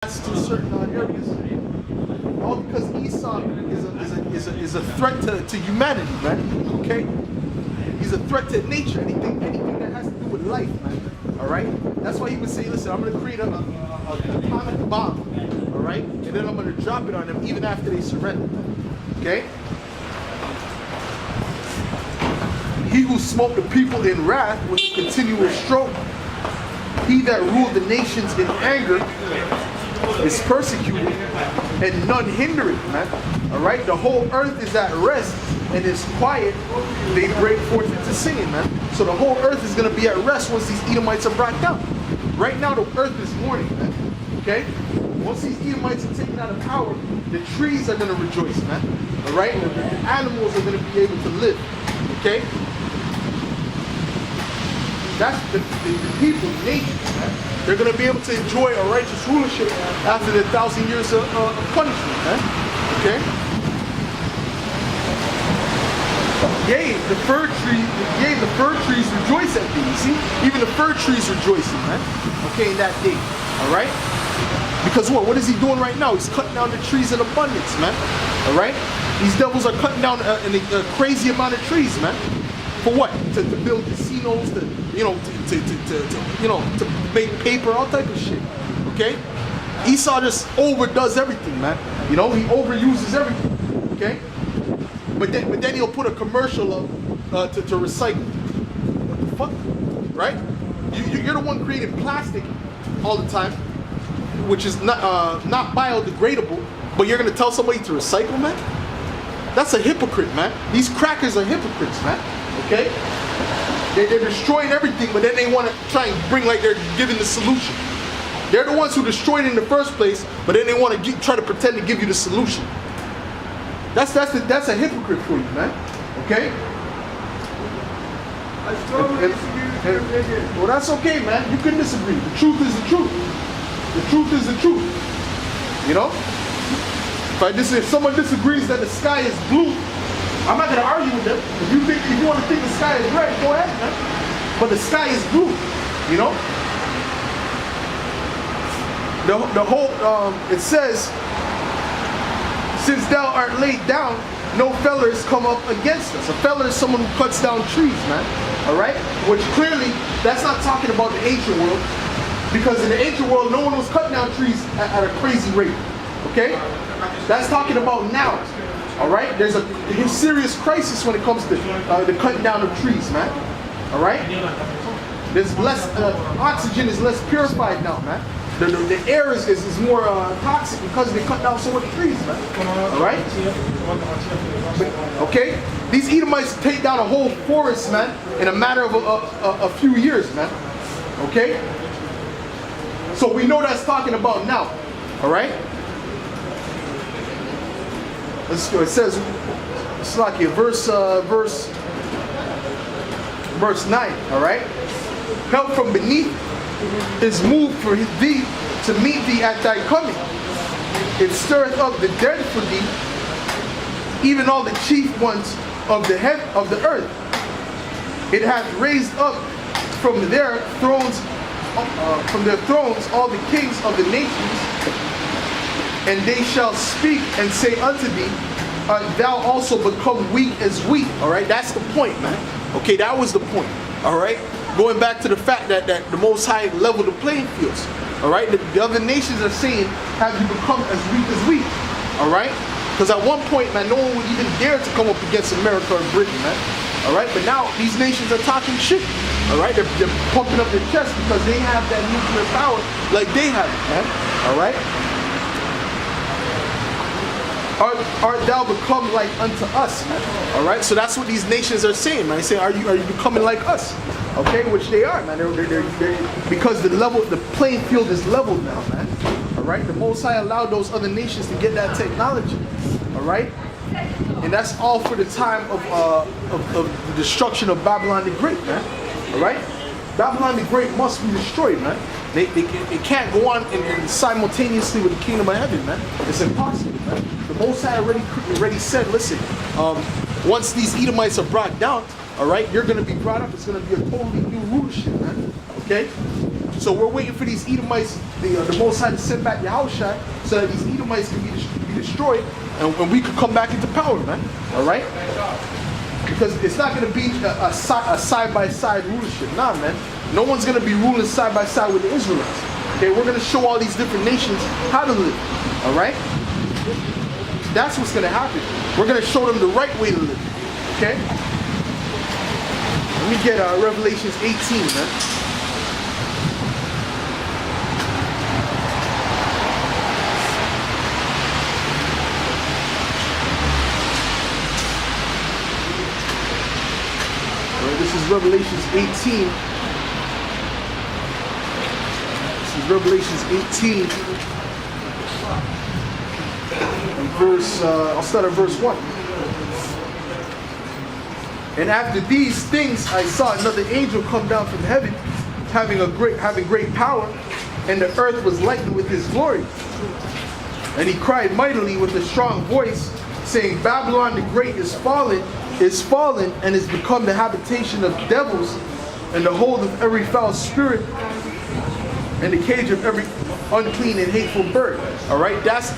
to certain areas, all because Esau is a threat to humanity, man. Okay, he's a threat to nature. Anything that has to do with life, man. All right. That's why he would say, "Listen, I'm going to create an atomic bomb, all right, and then I'm going to drop it on them even after they surrender." Okay. He who smote the people in wrath with a continual stroke, he that ruled the nations in anger, is persecuted, and none hinder it, man. All right, the whole earth is at rest and is quiet. They break forth into singing, man. So the whole earth is going to be at rest once these Edomites are brought down. Right now, the earth is mourning, man. Okay, once these Edomites are taken out of power, the trees are going to rejoice, man. All right, the animals are going to be able to live. Okay. That's the people, the nation, man. They're going to be able to enjoy a righteous rulership after the 1,000 years of punishment, man. Okay? Yea, the fir trees rejoice at thee. See? Even the fir trees rejoicing, man. Okay, in that day. All right? Because what? What is he doing right now? He's cutting down the trees in abundance, man. All right? These devils are cutting down a crazy amount of trees, man. For what? To build casinos, to make paper, all type of shit. Okay? Esau just overdoes everything, man. You know, he overuses everything. Okay? But then he'll put a commercial up to recycle. What the fuck? Right? You're the one creating plastic all the time, which is not biodegradable, but you're gonna tell somebody to recycle, man? That's a hypocrite, man. These crackers are hypocrites, man. Okay? They're destroying everything, but then they want to try and bring like they're giving the solution. They're the ones who destroyed it in the first place, but then they want to try to pretend to give you the solution. That's a hypocrite for you, man. Okay? Well, that's okay, man. You can disagree. The truth is the truth. The truth is the truth. You know? If someone disagrees that the sky is blue, I'm not going to argue with them. If you want to think the sky is red, go ahead, man. But the sky is blue, you know? The whole, it says, since thou art laid down, no fellers come up against us. A feller is someone who cuts down trees, man. All right? Which clearly, that's not talking about the ancient world. Because in the ancient world, no one was cutting down trees at a crazy rate. Okay? That's talking about now. All right, there's a serious crisis when it comes to the cutting down of trees, man. All right, there's less oxygen is less purified now, man. The air is more toxic because they cut down so many trees, man. All right, okay. These Edomites take down a whole forest, man, in a matter of a few years, man. Okay, so we know that's talking about now. All right. Let's go. It says, it's like here, verse 9. All right. Help from beneath is moved for thee to meet thee at thy coming. It stirreth up the dead for thee, even all the chief ones of the head of the earth. It hath raised up from their thrones, all the kings of the nations. And they shall speak and say unto thee, thou also become weak as wheat. All right, that's the point, man. Okay, that was the point. All right, going back to the fact that the Most High leveled the playing fields. All right, the other nations are saying, have you become as weak as wheat? All right, because at one point, man, no one would even dare to come up against America or Britain, man. All right, but now these nations are talking shit. All right, they're pumping up their chest because they have that nuclear power like they have it, man. All right. Art thou become like unto us, man? All right, so that's what these nations are saying, man. They say, are you becoming like us? Okay, which they are, man. They're because the playing field is leveled now, man. All right, the Most High allowed those other nations to get that technology. All right, and that's all for the time of the destruction of Babylon the Great, man. All right, Babylon the Great must be destroyed, man. It can't go on in simultaneously with the kingdom of heaven, man. It's impossible, man. The Most High already said, listen, once these Edomites are brought down, all right, you're going to be brought up. It's going to be a totally new rulership, man. Okay? So we're waiting for these Edomites, the Most High, to send back Yahushua so that these Edomites can be destroyed and we could come back into power, man. All right? Because it's not going to be a side-by-side rulership. Nah, man. No one's going to be ruling side-by-side with the Israelites. Okay? We're going to show all these different nations how to live. All right? That's what's going to happen. We're going to show them the right way to live. Okay? Let me get Revelations 18, man. This is Revelations 18. This is Revelations 18. And I'll start at verse 1. And after these things I saw another angel come down from heaven, having great power, and the earth was lightened with his glory. And he cried mightily with a strong voice, saying, Babylon the Great is fallen, and is become the habitation of devils, and the hold of every foul spirit, and the cage of every unclean and hateful bird. All right, that's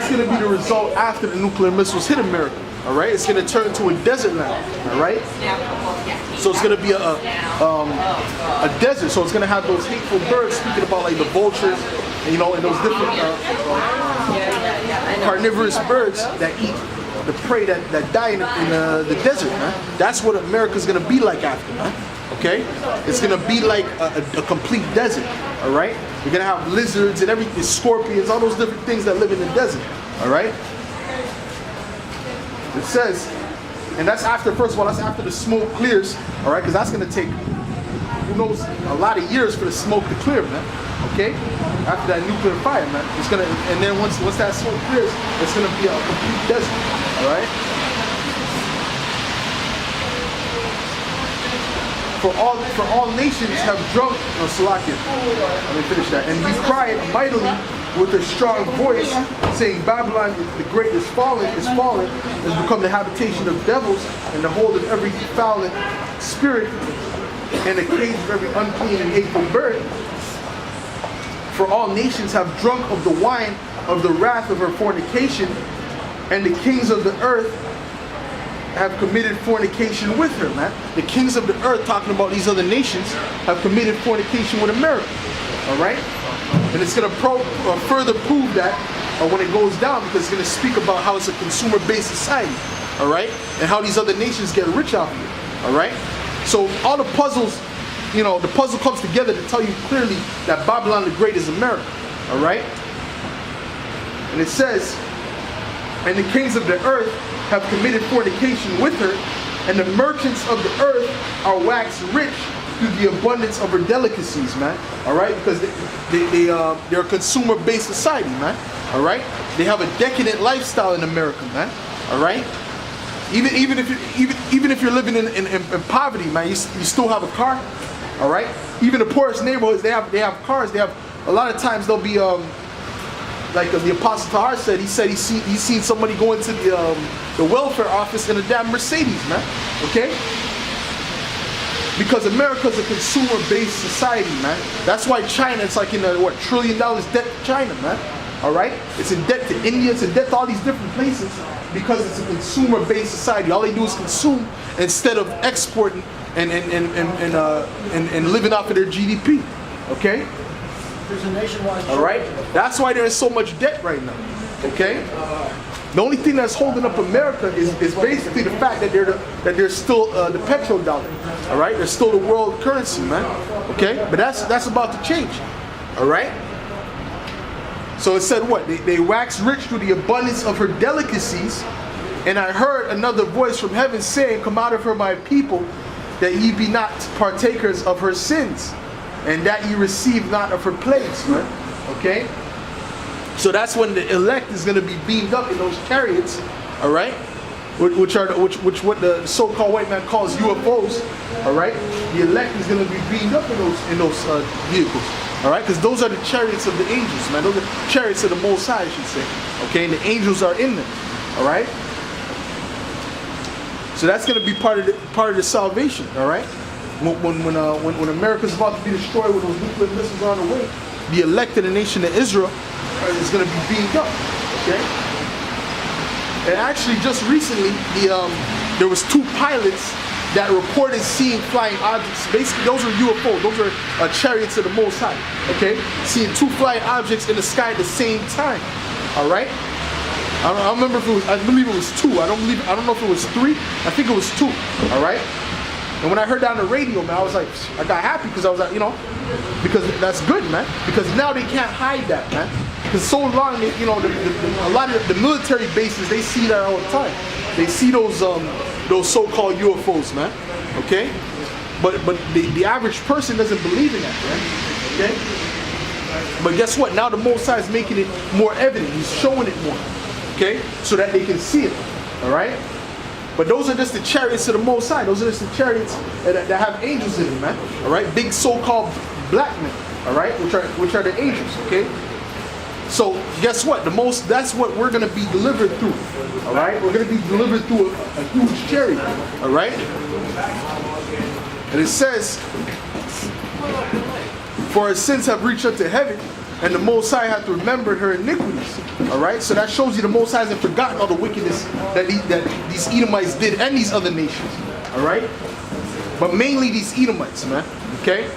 going to be the result after the nuclear missiles hit America. All right, it's going to turn into a desert land. All right, so it's going to be a desert. So it's going to have those hateful birds, speaking about like the vultures, and those different carnivorous birds that eat the prey that die in the desert, man. That's what America's going to be like after, man. Okay? It's going to be like a complete desert, all right? You're going to have lizards and everything, scorpions, all those different things that live in the desert, all right? It says, and that's after, first of all, that's after the smoke clears, all right? Because that's going to take, who knows, a lot of years for the smoke to clear, man. Okay? After that nuclear fire, man. It's gonna, and then once that smoke clears, it's gonna be a complete desert. Alright? For all nations have drunk, Salakia. Let me finish that. And he cried mightily with a strong voice, saying, Babylon the Great is fallen, has become the habitation of devils, and the hold of every foul spirit, and the cage of every unclean and hateful bird. For all nations have drunk of the wine of the wrath of her fornication, and the kings of the earth have committed fornication with her, man. The kings of the earth, talking about these other nations, have committed fornication with America. All right? And it's going to further prove that when it goes down, because it's going to speak about how it's a consumer-based society. All right? And how these other nations get rich off of it. All right? So all the puzzles, the puzzle comes together to tell you clearly that Babylon the Great is America. All right? And it says, and the kings of the earth have committed fornication with her, and the merchants of the earth are waxed rich through the abundance of her delicacies, man. All right? Because they're a consumer-based society, man. All right? They have a decadent lifestyle in America, man. All right? Even if you're living in poverty, man, you still have a car. All right. Even the poorest neighborhoods, they have cars. They have a lot of times they'll be like the Apostle Tahar said. He said he's seen somebody go into the welfare office in a damn Mercedes, man. Okay. Because America's a consumer-based society, man. That's why China, it's like in a $1 trillion debt to China, man. All right. It's in debt to India. It's in debt to all these different places because it's a consumer-based society. All they do is consume instead of exporting and living off of their GDP. Okay? There's a nationwide. All right? That's why there is so much debt right now. Okay? The only thing that's holding up America is basically the fact that they're still the petrodollar. All right? They're still the world currency, man. Okay? But that's about to change. All right? So it said what? They waxed rich through the abundance of her delicacies. And I heard another voice from heaven saying, Come out of her, my people, that ye be not partakers of her sins, and that ye receive not of her plagues, man. Okay? So that's when the elect is going to be beamed up in those chariots, all right? Which what the so-called white man calls UFOs, all right? The elect is going to be beamed up in those vehicles, all right? Because those are the chariots of the angels, man. Those are chariots of the Most High, I should say. Okay, and the angels are in them, all right? So that's going to be part of the salvation, all right? when America's about to be destroyed, when those nuclear missiles are on the way, the elect of the nation of Israel is going to be beamed up. Okay. And actually, just recently, there was 2 pilots that reported seeing flying objects. Basically, those are UFOs. Those are chariots of the Most High. Okay, seeing 2 flying objects in the sky at the same time. All right. I don't remember if it was. I believe it was 2. I don't know if it was 3. I think it was 2. All right. And when I heard that on the radio, man, I was like, I got happy because I was like, because that's good, man. Because now they can't hide that, man. Because so long, a lot of the military bases, they see that all the time. They see those so-called UFOs, man. Okay, but the average person doesn't believe in that, man. Okay, but guess what? Now the Most High is making it more evident. He's showing it more. Okay, so that they can see it. All right. But those are just the chariots of the Most High. Those are just the chariots that have angels in them, man. All right, big so-called black men. All right, which are the angels. Okay. So guess what? That's what we're gonna be delivered through. All right, we're gonna be delivered through a huge chariot. All right, and it says, "For her sins have reached up to heaven, and the Most High hath remembered her iniquities." All right, so that shows you the Most High hasn't forgotten all the wickedness that these Edomites did and these other nations. All right, but mainly these Edomites, man. Okay,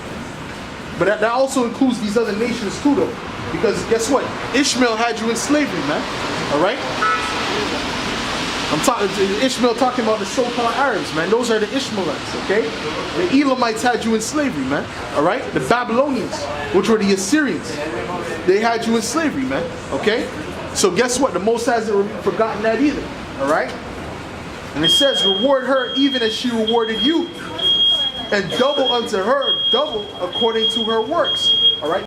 but that also includes these other nations too, though. Because guess what? Ishmael had you in slavery, man. All right? Ishmael talking about the so-called Arabs, man. Those are the Ishmaelites, okay? The Elamites had you in slavery, man. All right? The Babylonians, which were the Assyrians, they had you in slavery, man. Okay? So guess what? The Most High hasn't forgotten that either. All right? And it says, "Reward her even as she rewarded you, and double unto her double according to her works."